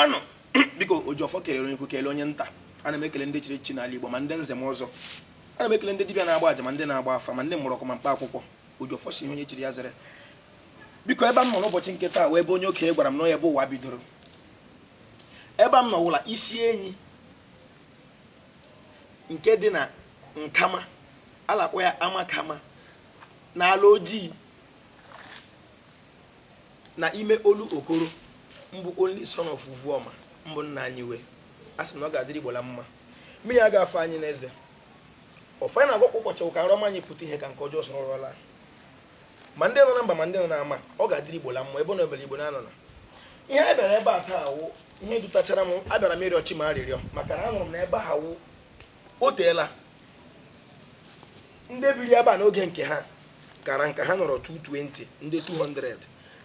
ngwanụ biko Ojiọfọ kelere onye ukwu kelee onye nta. Ana m ekele ndị chiri echichi n'ala Igbo ma ndị nze m ọzọ. Ana m ekele ndị dibịa na-agba aja ma ndị na-agba afa ma ndị mgbọrọgwụ ma mkpa akwụkwọ. Ojiọfọ si ihe onye chiri ya zere. Biko ebe m nọ n'ụbọchị nke taa wee ebe onye okenye gwara m na ebe ụwa bidoro. Ebe m nọ wụla isi enyi nke dị na Nkama, alakwa ya Amakama, na ala ojii na ime olu okoro, mbụ only son of Uvuoma, mbụ nna anyị wee. A sị na ọ ga-adịrị Igbo la mma. Mmiri a ga-afọ anyị n'eze. Ọfọ na agwakwa ụbọchị ụka nrọma anyị pụta ihe ka nke ọjọọ sọrọ ọrọla. Ma ndị nọ na mba ma ndị nọ na ama, ọ ga-adịrị Igbo la mma ebe na obere Igbo na-anọ na. Ihe a bịara ebe a taa wụ ihe dutachara m, abịara m ịrịọ chi ma arịrịọ maka na anụrụ m na ebe ha wụ o teela. Ndị biri ebe a n'oge nke ha kara nka ha nọrọ 220 ndị 200,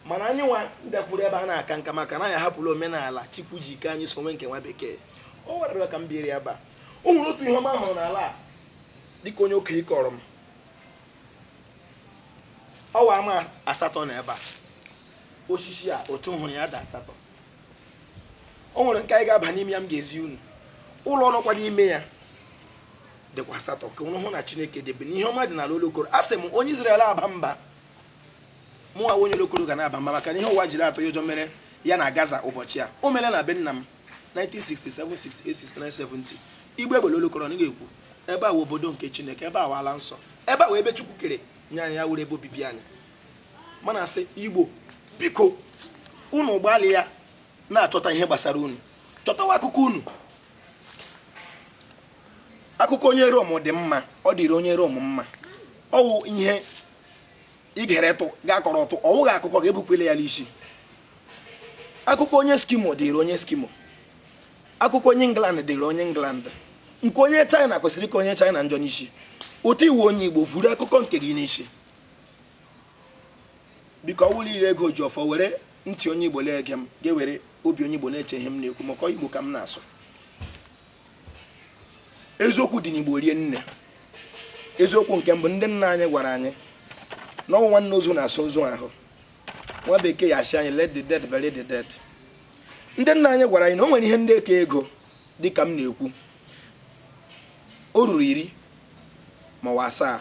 mana anyị nwa bịakwuru ebe a na-aka nka maka na anyị hapụrụ omenala Chukwu ji ike anyị sonwe nke nwa bekee. O were ka m biri ebe a. O nwere otu ihe ọma hụrụ n'ala a dịka onye okenye kọrọ m. Ọwa ama 8 na ebe a. Osisi a otu hụrụ ya da 8. O nwere nke anyị ga-aba n'ime ya m ga-ezi unu. Ụlọ ọnọkwa n'ime ya dịkwa 8 ka unu hụ na Chineke debe n'ihe ọma dị n'ala olokoro. Asị m onye Izrel aba mba, mụ onye olokoro ga na-aba mba maka na ihe ụwa jiri atọ ya ụjọ mere ya na Gaza ụbọchị a. O mere na be nna m 1967, 68, 69, 70. Igbo egbele olokoro na ga-ekwu ebe a wụ obodo nke Chineke, ebe a wụ ala nsọ, ebe a wụ ebe Chukwu kere nye anyị ya wuru ebe obibi anyị. Mana asị Igbo biko unu gbalị ya na-achọta ihe gbasara unu, chọtawa akụkọ unu. Akụkọ onye Rom dị mma, ọ dịrị onye Rom mma. Ọ wụ ihe igere tụ ga-akọrọ ọtụ, ọ wụghị akụkọ ga-ebukwele ya n'isi. Akụkọ onye Skimo dịrị onye Skimo. Akụkọ onye England dịrị onye England. Nke onye China kwesịrị ka onye China njọ n'isi. Otu iwu onye Igbo vuru akụkọ nke gị n'isi. Biko ọ wụlụ ire ego Ojiọfọ were ntị onye Igbo na-ege m, ga-ewere obi onye Igbo na-eche ihe m na-ekwu maka Igbo ka m na-asụ. Eziokwu dị n'Igbo rie nne. Eziokwu nke mbụ ndị nna anyị gwara anyị na ọnwụ nwanne ozu na-asụ ozu ahụ. Nwa bekee ya asị anyị let the dead bury the dead. Ndị nna anyị gwara anyị na o nwere ihe ndị eke ego dịka m na-ekwu o ruru 10 ma ọ 7,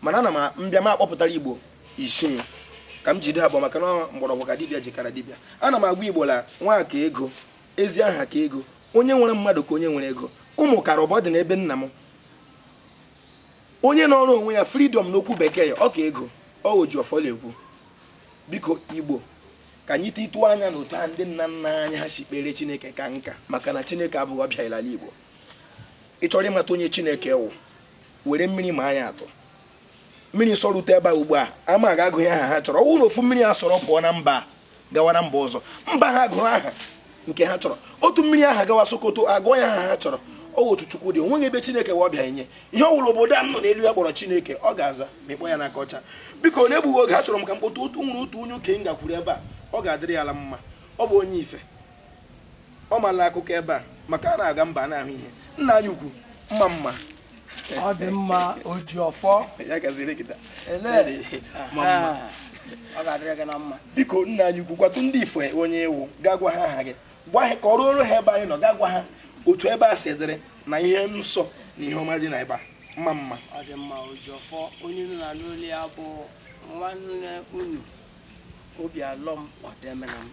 mana ana m mbịa m akpọpụtara Igbo 6 ka m jide ha bụ maka na mgbọrọgwụ ka dibịa jikara dibịa. Ana m agwa Igbo la nwa ka ego, ezi aha ka ego, onye nwere mmadụ ka onye nwere ego. Ụmụ kara ọbọ dị n'ebe nna m. Onye nọrọ onwe ya freedom n'okwu bekee ya ọ ka ego, ọ Ojiọfọ na-ekwu. Biko Igbo ka anyị titụọ anya n'otu ha ndị nna nna anyị ha si kpere Chineke ka nka maka na Chineke abụghị ọbịa ịlala Igbo. Ị chọrọ ịmata onye Chineke wụ, were mmiri ma anya atọ. Mmiri sọrute ebe a ugbu a ama ga-agụ ya aha ha chọrọ. Ọ wụ na ofu mmiri a sọrọ pụọ na mba gawa na mba ọzọ, mba ha gụrụ aha nke ha chọrọ. Otu mmiri aha gawa Sokoto agụọ ya aha ha chọrọ. Ọ otu Chukwu dị, onweghị ebe Chineke wụ ọbịa inye. Ihe ọ wụrụ obodo a nọ n'elu ya kpọrọ Chineke, ọ ga-aza ma ịkpọ ya n'aka ọcha. Biko na-egbughị oge achọrọ m ka mkpọta otu nwere otu onye okenye gakwuru ebe a, ọ ga-adịrị ya ala mma. Ọ bụ onye Ife, ọ mala akụkọ ebe a maka a na-aga mba na-ahụ ihe. Nna anyị ukwu mma mma. Ọ dị mma Ojiọfọ. Ya gaziri gị taa. Ọ ga-adịrị gị na mma. Biko nna anyị ukwu gwatụ ndị Ife onye ewu gaa gwa ha aha gị, gwa ha ka ọrụ ọrụ ha ebe anyị nọ, gaa gwa ha otu ebe a si dịrị na ihe nsọ na ihe ọma dị na ebe a. Mma mma. Ọ dị mma Ojiọfọ, onye nọ na n'olu ya bụ nwanne unu Obialọm Ọdemenam,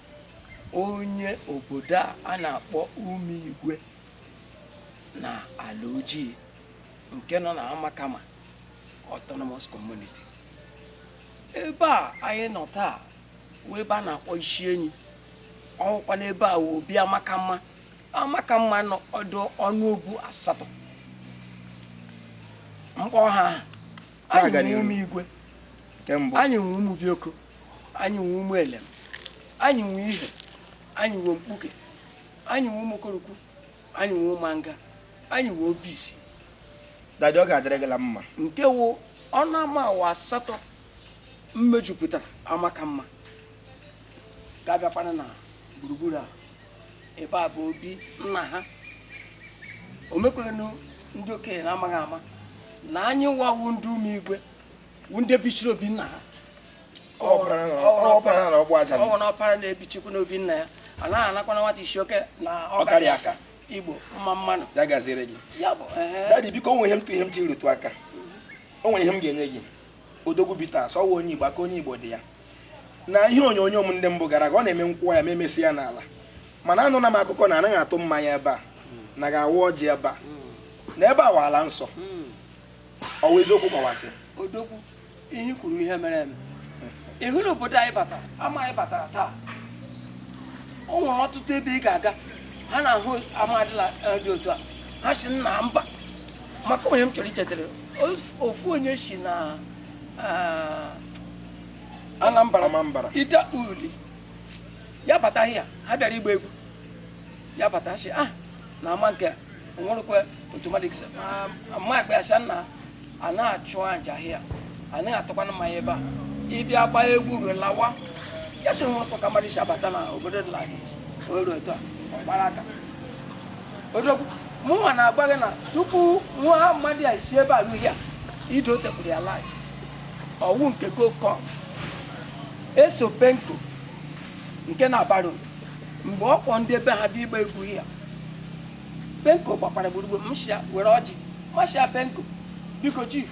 onye obodo a na-akpọ Umigwe na ala ojii nke nọ na Amakama Autonomous Community. Ebe a anyị nọ taa wee ebe a na-akpọ isi enyi. Ọkwa n'ebe a obi Amakama nọ ọdụ ọnụobu 8. Mkpọ ha anyị nwe Umigwe, anyị nwe Umubioko, anyị nwe Umuelem, anyị nwe Ihe, anyị nwe Mkpuke, anyị nwe Umukorokwu, anyị nwe Umanga, anyị nwe Obisi. Dadi ọ ga-adịrị gị la mma. Nke wụ ọnụ ama awa 8 mmejupụtara Amakama ga-abịakwana na gburugburu a. Ebe a bụ obi nna ha. O mekwanụ ndị okenye na-amaghị ama na anyị wawu ndị Umigwe wu ndị bichiri obi nna ha. Ọ na ọkpara na-ebichikwa n'obi nna ya. anaghị anakwana nwata isi oke na ọkarị aka Igbo mma mmanụ ya gaziri gị ya bụ dadi biko o nwere ihe m tirutu aka o nwere ihe m ga-enye gị odogwu bitas ọwa onye Igbo aka onye Igbo dị ya na ihe onyonyo m ndị mbụ gara aga ọ na-eme nkwụ ya ma emesi ya n'ala mana anụna m akụkọ na anaghị atụ mmanya ebe a na ga-awa ọjị ebe a na ebe a wa ala nsọ ọwa eziokwu kọwasị odogwu ihe kwuru ihe mere eme ihu na obodo anyị batara ama anyị batara taa o nwere ọtụtụ ebe ị ga-aga ha na-ahụ amadịla dị otu a ha si nna mba maka onye m chọrọ ichetara ofu onye si na Anambra ide uli ya bata ahịa ha bịara igba egwu ya bata si na ama nke onwerukwe automatics ma akpa ya nna a na-achụ aja ahịa anaghị atụkwana mmanya ebe a ịbịa gbaa egwu lawa ya si nwụrụ ka mmadụ si abata na obodo dị oru etu a ọgbara aka odogwu mụnwa na-agba gị na tupu nwa mmadụ ya esi ebe a ruo ya ido tepụrụ ya life ọwụ nke gokọm eso penko nke na-abara mgbe ọ kpọ ndị ebe ha dị igba egwu ya penko gbakwara gburugburu m shia were ọjị mashia penko biko chief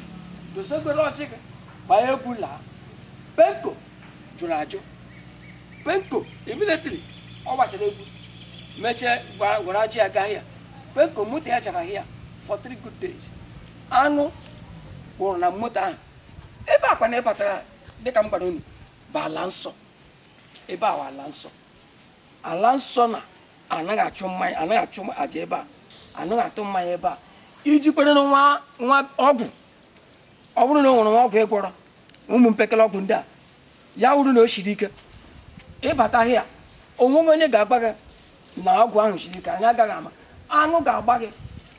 dosegwere ọchị gị gbaa egwu laa penko jụrụ ajụ penko immediately ọ gbachara egwu mechie gwara ajị ya gaa ya penko moto ya chara ahịa for 3 good days aṅụ kwụrụ na moto ahụ ebe akwa na ịbatara dịka m gwara unu bụ ala nsọ ebe a ala nsọ na anaghị achụ mmanya anaghị achụ aja ebe a anaghị atụ mmanya ebe a iji kwere na nwa ọgwụ ọ bụrụ na o nwere nwa ọgwụ ịgwọrọ ụmụ mpekele ọgwụ ndị a ya wụrụ na o siri ike ịbata ahịa onweghị onye ga-agba gị na ọgwụ ahụ siri ike anyị agaghị ama aṅụ ga-agba gị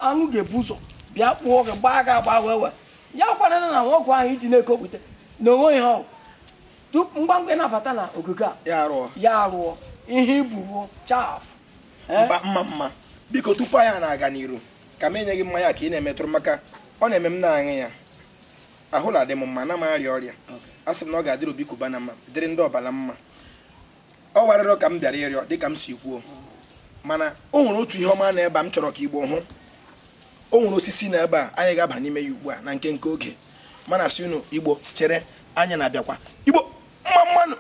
aṅụ ga-ebu ụzọ bịa kpụọ gị gbaa gị agba wee ya kwara na ọgwụ ahụ iji na-ekopụta na onweghị ha ọgwụ tupu ngwa ịnabata na ogige a ya arụọ ihe iburuo chafụ mma biko tupu anyị na-aga n'iru ka m enye gị mmanya ka ị na-emetụrụ maka ọ na-eme m na-aṅụ ya ahụ na-adị m mma na m arịa ọrịa a sị m na ọ ga-adịrị Obi Kubana mma dịrị ndị ọbara mma ọ warịrọ ka m bịara ịrịọ dịka m si kwuo mana o nwere otu ihe ọma na ebe a m chọrọ ka Igbo hụ o nwere osisi na ebe a anyị ga-aba n'ime ya ugbu a na nke oge mana si unu Igbo chere anyị na-abịakwa Igbo mma mmanụ